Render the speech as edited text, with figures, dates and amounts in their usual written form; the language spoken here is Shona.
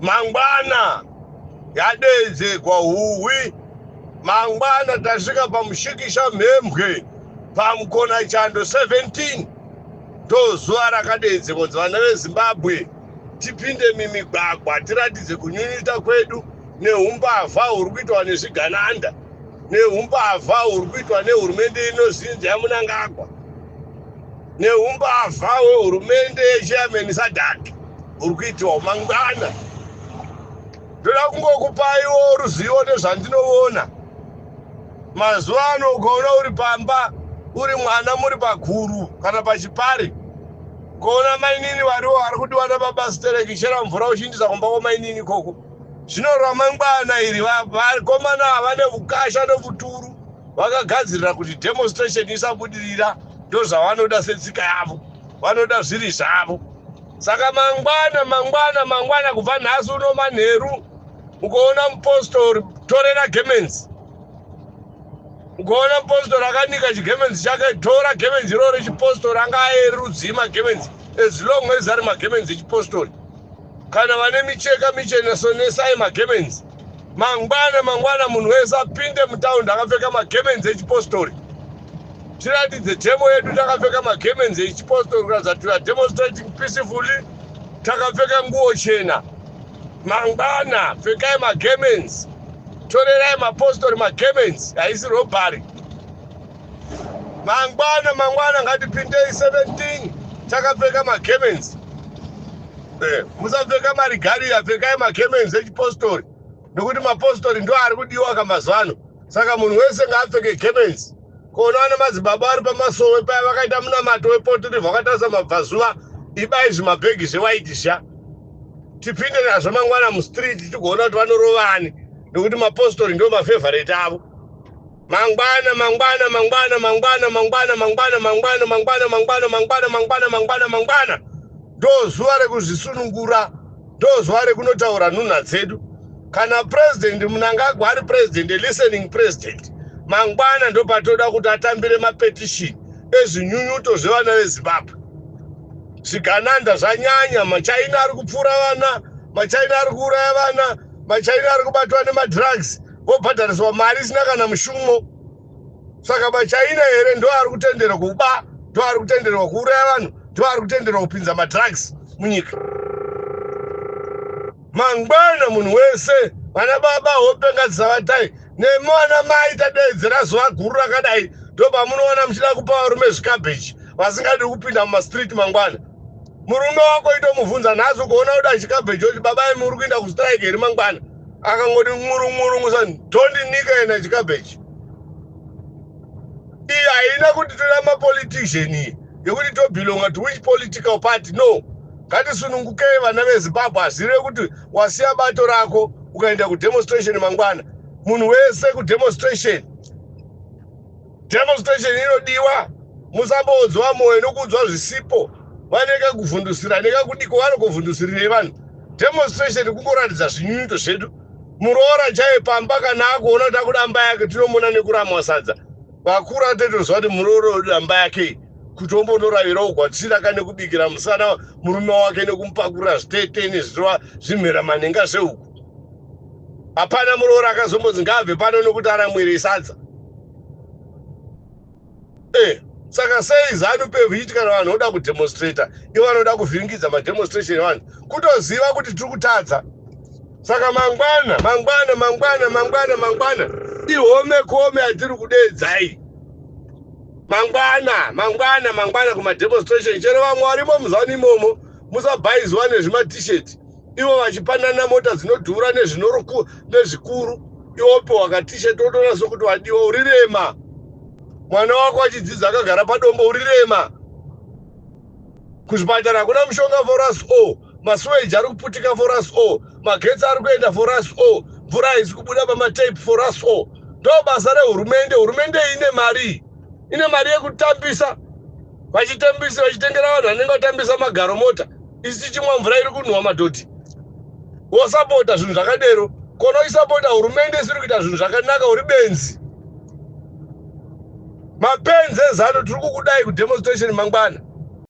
Mangwana yadeze kwa huwi mangwana tasvika pamushikisha mhembwe pamukona chando 17 ndozuva rakadedze kuti vana veZimbabwe tipinde mimigwagwa tiratidze kunyunyuta kwedu neumbavha huri kuitwa nezvigananda neumbavha huri kuitwa nehurumende inozinza yaMunangagwa neumbavha hwehurumende yechairman Sadaki huri kuitwa mangwana. Ndoda kungokupaiwo ruzivo nezvandinoona. Mazuva ano ukaona uri pamba uri mwana muri paguru kana pachipari kuona mainini variwo vari kudiwa nababasitereki chera mvura uchindisa kumba kwamainini koko zvino ramangwana iri vakomana vane ukasha nebuturu vakagadzirira kuti demonstration isabudirira ndozvavanoda setsika yavo vanoda zviri zvavo. Saka mangwana kubva nhasi uno manheru ukaona mupostori torera gemenzi ukaona mupostori akanika chigemenzi chake tora gemenzi iroro rechipostori angaerudzii magemenzi as long as ari magemenzi echipostori kana vane micheka michena sonesai magemenzi. Mangwana munhu wese apinde mutaundi akapfeka magemenzi echipostori tiratidze temo yedu takapfeka magemenzi echipostori kuratidza kuti we are demonstrating peacefully takapfeka nguo chena. Mangwana pfekai magemenzi torerai mapostori magemenzi haisi robhari. Mangwana ngatipindei 17 takapfeka magemenzi musapfeka marigari apfekai magemenzi echipostori nekuti mapostori ndo ari kudiwa kamazuva ano. Saka munhu wese ngaapfeke gemenzi. Kuona vana madzibaba ari pamasowe paya vakaita munamato wePort River vakatarisa mabvazuva ibai zvimabhegi zvewaitisha tipinde nazvo mangwana mustreet tigoona kuti vanorovani nekuti mapostori ndo mafevorite avo. Mangwana ndo zuva rekuzvisunungura ndo zuva rekunotaura nhunha dzedu. Kana president Mnangagwa ari president listening president mangwana ndo patoda kuti atambire mapetition ezvinyunyuto zvevana veZimbabwe. Zvigananda zvanyanya, machaina ari kupfura vana, machaina ari kuuraya vana, machaina ari kubatwa nemadrugs vobhadhariswa mari isina kana mushumo. Saka machaina here ndo ari kutenderwa kuba, ndo ari kutenderwa kuuraya vanhu, ndo ari kutenderwa kupinza madrugs munyika. Mangwana munhu wese vana baba hope ngadzisavatai nemwana mai tadedzera zuva guru rakadai ndo pamunoona muchida kupa varume zvikabheji vasingadi kupinda mumastreet mangwana. Murume wako itomubvunza nhasi kuona kuda chikabheji kuti babai muri kuenda kustrike here mangwana akangoti ngurungurungusani tondinika ena chikabheji. Iyi haina kuti toda mapolitician iyi yekuti tobhilonga to which political party. No, ngatisunungukei vana veZimbabwe azive kuti wasiya bato rako ukaenda kudemonstration mangwana. Munhu wese kudemonstration inodiwa. Musambodzwa moyo nokudzwa zvisipo vaneka kuvhundusira neka kudiko vanokuvhundusirire vanhu. Demonstration kungoratidza zvinyunyuto zvedu. Muroora chaiye pamba kana akuona kuti akuda amba yake tinomona nekuramwa sadza vakuru atetoziva kuti murooro wedu amba yake kuti ombonoravira ugwatisira kane kubikira musana murume wake nekumupakurira zvitete nezvirwa zvimhera manhenga zveuku. Hapana murooro akazombonzi ngaabve pano nokuti aramwire sadza. Saka sei ZANU-PF ichiti kana vanhu voda kudemonstrata ivo vanoda kuvhiringidza mademonstration evanhu kutoziva kuti tiri kutadza. Saka mangwana ihome atiri kudedzai. Mangwana kumademonstration chero vamwe varimo muzani imomo musabhaizwa nezvimatisheti ivo vachipanana mota dzinodhura nezvikuru iwope wakatisheti otoona sokuti wadiwa urirema. Mwana wako achidzidza akagara padombo urirema. Kuzvipatara kuna mushonga for us all, masweji ari kuputika for us all, magetsi ari kuenda for us all, mvura haisi kubuda pamatepi for us all. Ndo basa rehurumende. Hurumende ine mari yekutambisa vachitengera vanhu vanenge vatambisa magaro mota. Isi tichimwa mvura iri kunhuhwa madhoti wosapota zvinhu zvakadero. Kono isapota hurumende isiri kuita zvinhu zvakanaka uri benzi. mapenzi ezano tiri kukudai kudemonstration mangwana